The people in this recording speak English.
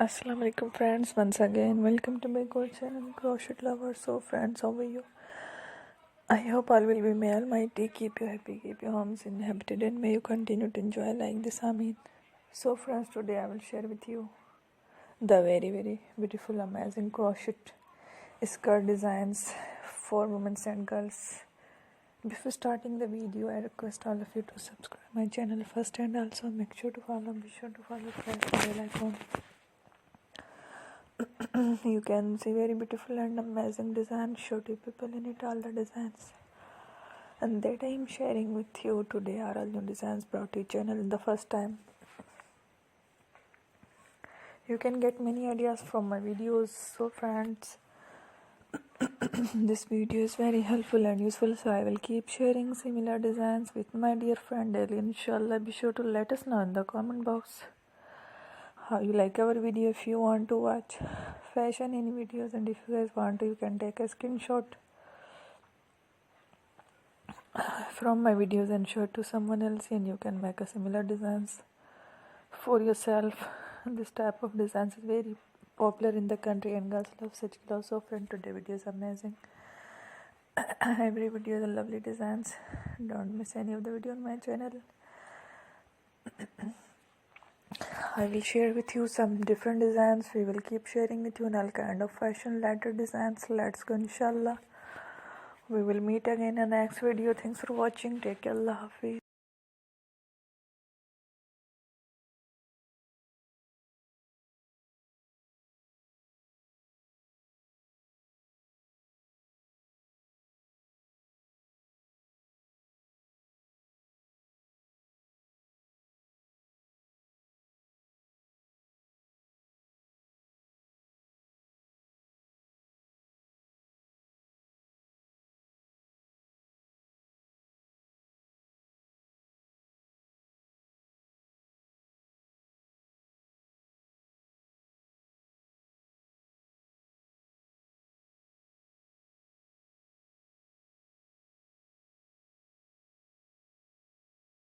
Assalamu alaikum friends, once again welcome to my good channel Crochet Lover. So friends, how are you? I hope all will be may Almighty keep you happy, keep your homes inhabited, and may you continue to enjoy like this. Amin. So friends, today I will share with you the very beautiful amazing crochet skirt designs for women and girls. Before starting the video, I request all of you to subscribe my channel first, and also make sure to follow, be sure to follow, press the bell icon. You can see very beautiful and amazing designs. Show to people in it all the designs, and that I am sharing with you today are all new designs brought to your channel in the first time. You can get many ideas from my videos. So friends, this video is very helpful and useful, so I will keep sharing similar designs with my dear friend daily, inshallah. Be sure to let us know in the comment box how you like our video. If you want to watch fashion any videos, and if you guys want to, you can take a screenshot from my videos and show it to someone else, and you can make a similar designs for yourself. This type of designs is very popular in the country and girls love such clothes. So friend, today video is amazing. Every video is a lovely designs. Don't miss any of the video on my channel. I will share with you some different designs. We will keep sharing with you all kind of fashion related designs. Let's go, inshallah. We will meet again in the next video. Thanks for watching. Take care. Allah Hafiz.